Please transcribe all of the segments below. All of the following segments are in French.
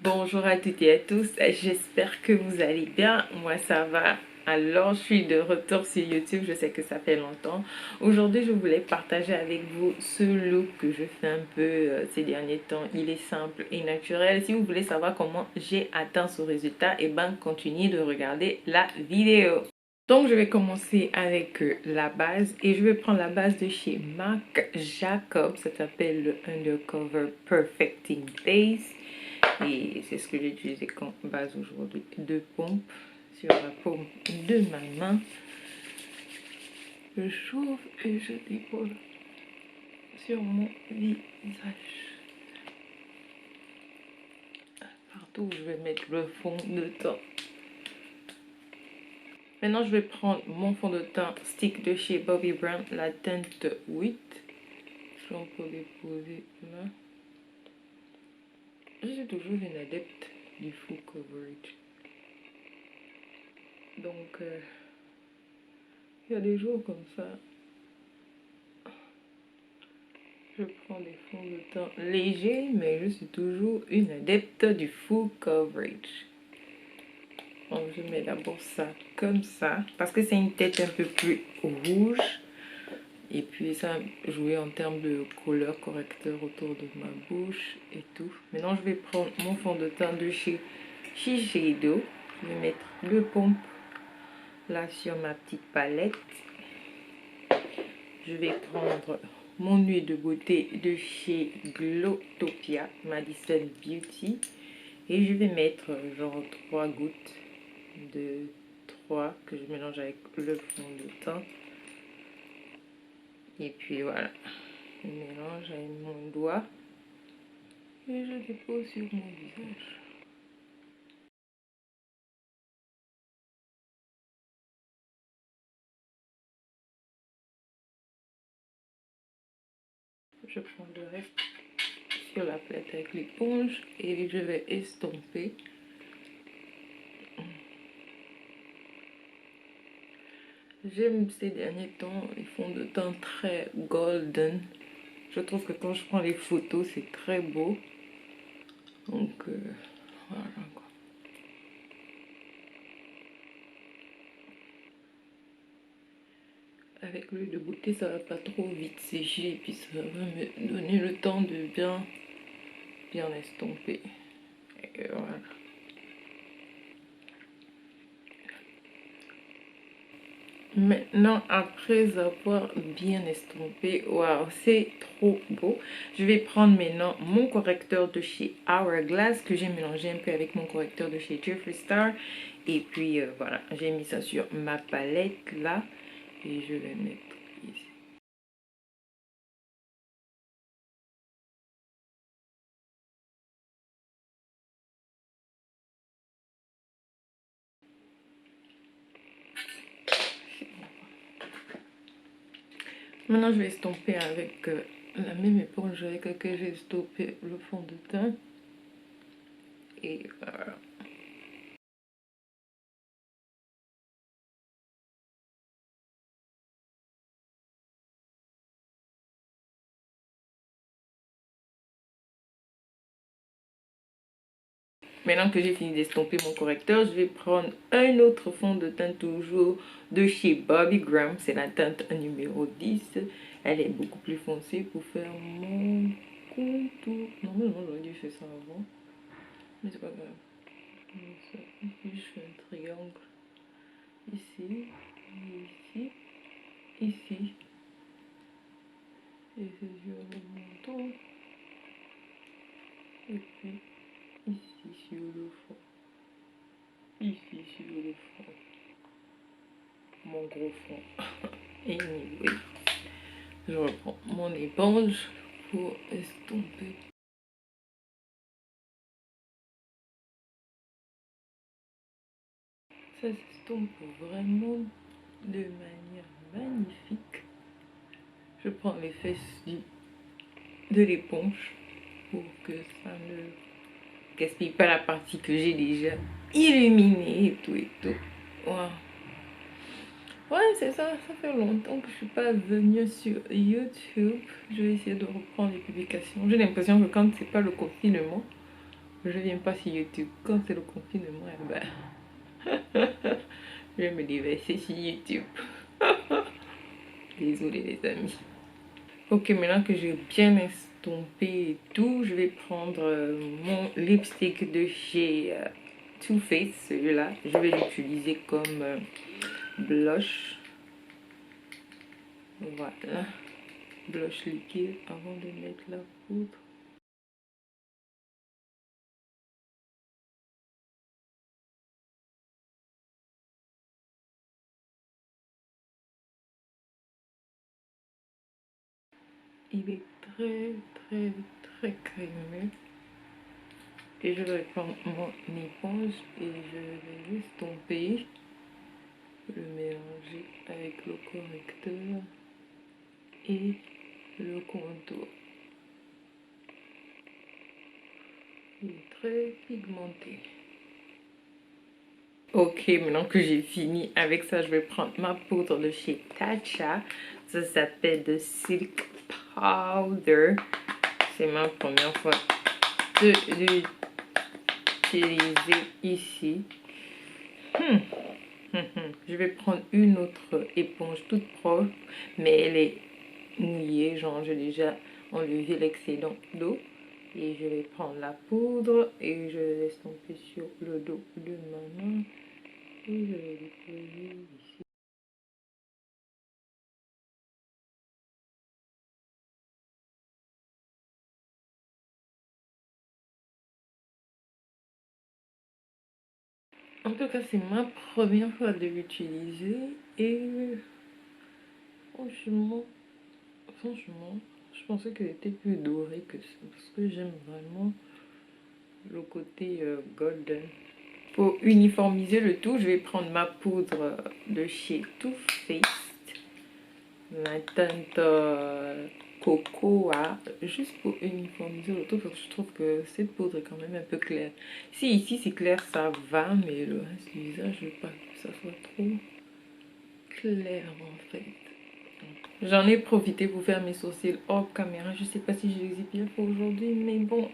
Bonjour à toutes et à tous, j'espère que vous allez bien, moi ça va. Alors je suis de retour sur YouTube, je sais que ça fait longtemps. Aujourd'hui je voulais partager avec vous ce look que je fais un peu ces derniers temps. Il est simple et naturel. Si vous voulez savoir comment j'ai atteint ce résultat, et ben continuez de regarder la vidéo. Donc je vais commencer avec la base et je vais prendre la base de chez Marc Jacobs, ça s'appelle le Undercover Perfecting Base. Et c'est ce que j'ai utilisé comme base aujourd'hui. Deux pompes sur la paume de ma main. Je chauffe et je dépose sur mon visage. Partout où je vais mettre le fond de teint. Maintenant, je vais prendre mon fond de teint stick de chez Bobbi Brown, la teinte 8. On peut les poser là. Je suis toujours une adepte du full coverage. Donc, il y a des jours comme ça, je prends des fonds de teint légers, mais je suis toujours une adepte du full coverage. Donc, je mets d'abord ça comme ça, parce que c'est une tête un peu plus rouge. Et puis, ça jouer en termes de couleur correcteur autour de ma bouche et tout. Maintenant, je vais prendre mon fond de teint de chez Shiseido. Je vais mettre le pompe là sur ma petite palette. Je vais prendre mon huile de beauté de chez Glowtopia, Madison Beauty. Et je vais mettre genre 3 gouttes de 3 que je mélange avec le fond de teint. Et puis voilà, je mélange avec mon doigt et je dépose sur mon visage. Je prends le reste sur la plate avec l'éponge et je vais estomper. J'aime ces derniers temps les fonds de teint très golden. Je trouve que quand je prends les photos, c'est très beau. Donc voilà quoi. Avec l'huile de beauté, ça va pas trop vite sécher et puis ça va me donner le temps de bien estomper. Et voilà. Maintenant, après avoir bien estompé, waouh, c'est trop beau. Je vais prendre maintenant mon correcteur de chez Hourglass que j'ai mélangé un peu avec mon correcteur de chez Jeffree Star. Et puis voilà, j'ai mis ça sur ma palette là et je vais mettre ici. Maintenant, je vais estomper avec la même éponge avec laquelle j'ai estompé le fond de teint. Et voilà. Maintenant que j'ai fini d'estomper mon correcteur, je vais prendre un autre fond de teint toujours de chez Bobbi Brown. C'est la teinte numéro 10. Elle est beaucoup plus foncée pour faire mon contour. Normalement, j'aurais dû faire ça avant. Mais c'est pas grave. Ici, je fais un triangle. Ici, ici, ici. Et c'est sur le menton. Et puis ici sur le front. Ici sur le front. Mon gros front. Et anyway, je reprends mon éponge pour estomper. Ça s'estompe vraiment de manière magnifique. Je prends les fesses de l'éponge pour que ça ne gaspille pas la partie que j'ai déjà illuminée et tout et tout. Wow. Ouais, c'est ça, ça fait longtemps que je suis pas venue sur YouTube. Je vais essayer de reprendre les publications. J'ai l'impression que quand c'est pas le confinement, Je viens pas sur YouTube. Quand c'est le confinement, eh ben, je vais me déverser sur YouTube. Désolée les amis. Ok, maintenant que j'ai bien estompé et tout, je vais prendre mon lipstick de chez Too Faced, celui-là. Je vais l'utiliser comme blush. Voilà. Blush liquide avant de mettre la poudre. Il est très crémeux. Et je vais prendre mon éponge et je vais l'estomper, le mélanger avec le correcteur et le contour. Il est très pigmenté. Ok, maintenant que j'ai fini avec ça, je vais prendre ma poudre de chez Tatcha. Ça s'appelle The Silk Powder. C'est ma première fois de l'utiliser ici. Je vais prendre une autre éponge toute propre, mais elle est mouillée, genre j'ai déjà enlevé l'excédent d'eau. Et je vais prendre la poudre et je vais l'estomper sur le dos de ma main. Et je vais déposer ici. En tout cas, c'est ma première fois de l'utiliser et franchement, je pensais qu'elle était plus dorée que ça parce que j'aime vraiment le côté golden. Pour uniformiser le tout, je vais prendre ma poudre de chez Too Faced, la teinte cocoa, juste pour uniformiser le tout parce que je trouve que cette poudre est quand même un peu claire. Si ici c'est clair, ça va, mais le reste du visage, je veux pas que ça soit trop clair en fait. J'en ai profité pour faire mes sourcils hors caméra. Je sais pas si je les ai bien fait aujourd'hui, mais bon,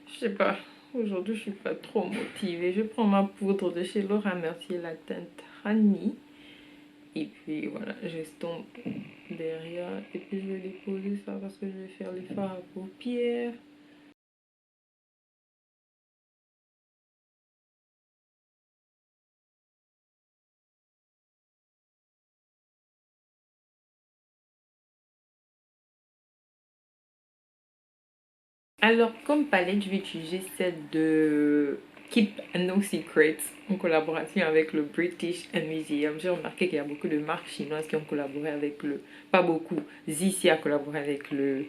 je sais pas. Aujourd'hui, je suis pas trop motivée. Je prends ma poudre de chez Laura Mercier, la teinte Honey. Et puis voilà, j'estompe derrière. Et puis je vais déposer ça parce que je vais faire les fards à paupières. Alors, comme palette, je vais utiliser celle de Keep No Secrets en collaboration avec le British Museum. J'ai remarqué qu'il y a beaucoup de marques chinoises qui ont collaboré avec le... Pas beaucoup. Zizi a collaboré avec le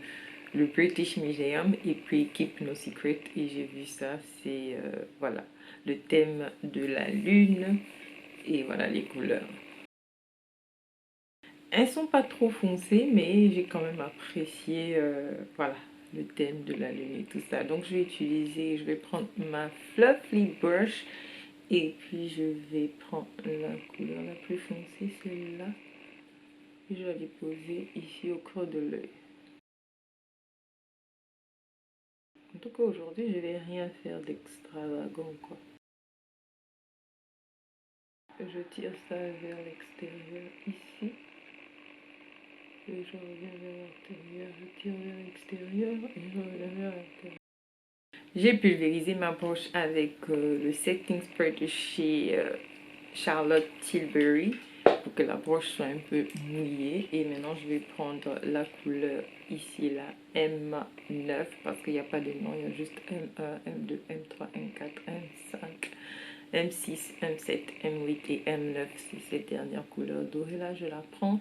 British Museum et puis Keep No Secret. Et j'ai vu ça. C'est, voilà, le thème de la lune. Et voilà les couleurs. Elles sont pas trop foncées, mais j'ai quand même apprécié, voilà, le thème de la lune et tout ça. Donc je vais prendre ma Fluffy Brush et puis je vais prendre la couleur la plus foncée, celle-là. Et je vais la poser ici au creux de l'œil. En tout cas aujourd'hui, je vais rien faire d'extravagant quoi. Je tire ça vers l'extérieur ici. Et je reviens vers l'intérieur, je tire vers l'extérieur et je reviens vers l'intérieur. J'ai pulvérisé ma broche avec le setting spray de chez Charlotte Tilbury pour que la broche soit un peu mouillée. Et maintenant, je vais prendre la couleur ici, la M9, parce qu'il n'y a pas de nom, il y a juste M1, M2, M3, M4, M5, M6, M7, M8 et M9. C'est cette dernière couleur dorée là, je la prends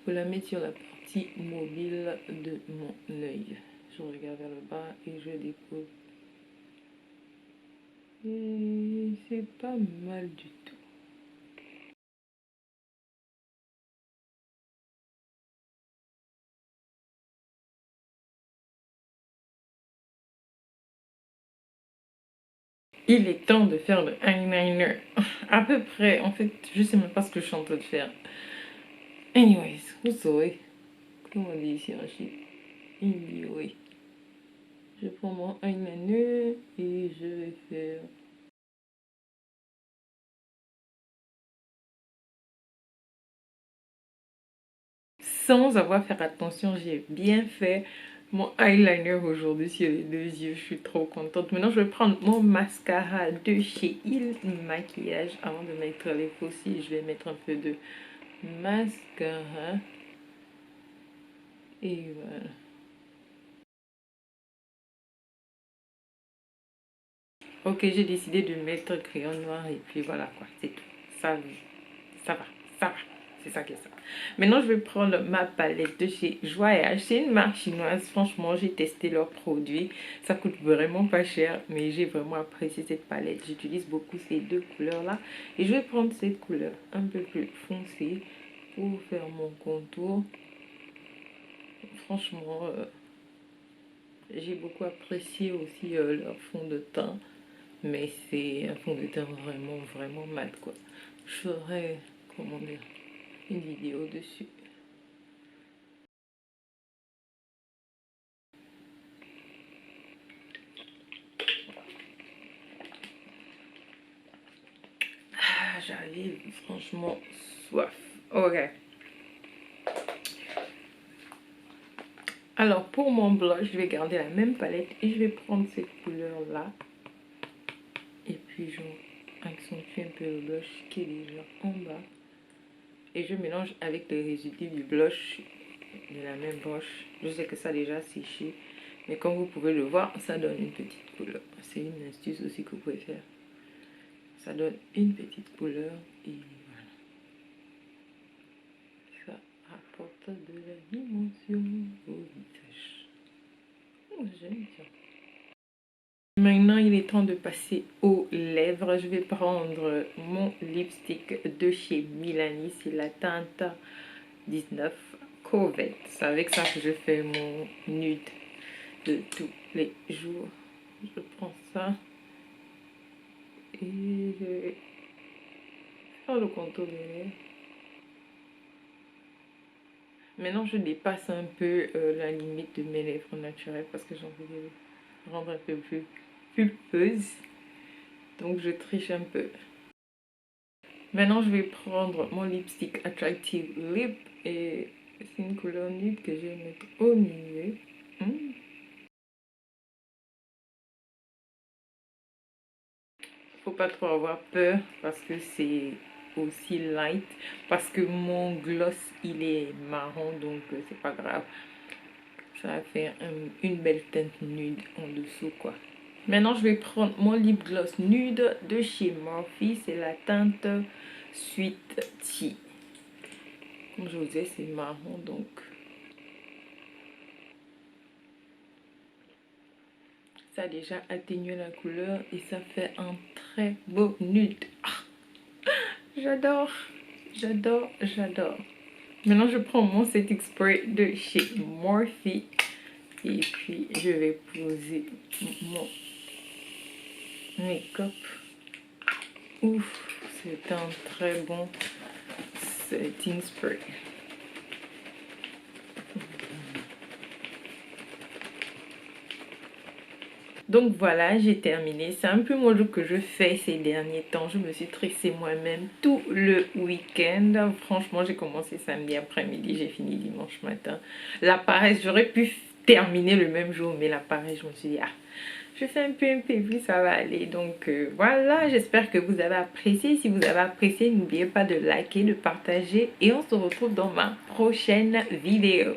pour la mettre sur la partie mobile de mon œil. Je regarde vers le bas et je dépose. Et c'est pas mal du tout. Il est temps de faire le eyeliner. À peu près, en fait, je sais même pas ce que je suis en train de faire. Anyways, vous saurez. Comment on dit ici en Chine? Anyway. Je prends mon eyeliner et je vais faire... Sans avoir fait attention, j'ai bien fait mon eyeliner aujourd'hui sur les deux yeux. Je suis trop contente. Maintenant, je vais prendre mon mascara de chez Il Maquillage. Avant de mettre les faux cils, je vais mettre un peu de mascara. Et voilà. Ok, j'ai décidé de mettre crayon noir et puis voilà quoi, c'est tout. Ça, ça va, ça va. C'est ça qui est ça. Maintenant, je vais prendre ma palette de chez Joyage. C'est une marque chinoise. Franchement, j'ai testé leurs produits. Ça coûte vraiment pas cher, mais j'ai vraiment apprécié cette palette. J'utilise beaucoup ces deux couleurs-là. Et je vais prendre cette couleur un peu plus foncée pour faire mon contour. Franchement, j'ai beaucoup apprécié aussi leur fond de teint. Mais c'est un fond de teint vraiment, vraiment mat quoi. Je ferai, comment dire, une vidéo dessus. Ah, j'arrive franchement soif. Ok. Alors pour mon blush, je vais garder la même palette et je vais prendre cette couleur là. Et puis je accentue un peu le blush qui est déjà en bas. Et je mélange avec les résidus du blush de la même broche. Je sais que ça a déjà séché. Mais comme vous pouvez le voir, ça donne une petite couleur. C'est une astuce aussi que vous pouvez faire. Ça donne une petite couleur et voilà. Ça apporte de la dimension au visage. Oh, j'aime ça. Maintenant, il est temps de passer aux lèvres. Je vais prendre mon lipstick de chez Milani. C'est la teinte 19 Covette. C'est avec ça que je fais mon nude de tous les jours. Je prends ça et je vais faire le contour des lèvres. Maintenant, je dépasse un peu la limite de mes lèvres naturelles parce que j'ai envie de les rendre un peu plus pulpeuses. Donc, je triche un peu. Maintenant, je vais prendre mon lipstick Attractive Lip et c'est une couleur nude que je vais mettre au milieu. Faut pas trop avoir peur parce que c'est aussi light. Parce que mon gloss, il est marron, donc c'est pas grave. Ça va faire une belle teinte nude en dessous, quoi. Maintenant, je vais prendre mon lip gloss nude de chez Morphe. C'est la teinte Sweet Tea. Comme je vous disais, c'est marron, donc ça a déjà atténué la couleur et ça fait un très beau nude. Ah, j'adore, j'adore, j'adore. Maintenant, je prends mon setting spray de chez Morphe et puis je vais poser mon make-up. Ouf, c'est un très bon setting spray. Donc voilà, j'ai terminé. C'est un peu mon look que je fais ces derniers temps. Je me suis tressée moi-même tout le week-end. Franchement, j'ai commencé samedi après-midi, j'ai fini dimanche matin. La paresse, j'aurais pu terminer le même jour, mais la paresse, je me suis dit, ah, je fais un peu, puis ça va aller. Donc voilà, j'espère que vous avez apprécié. Si vous avez apprécié, n'oubliez pas de liker, de partager et on se retrouve dans ma prochaine vidéo.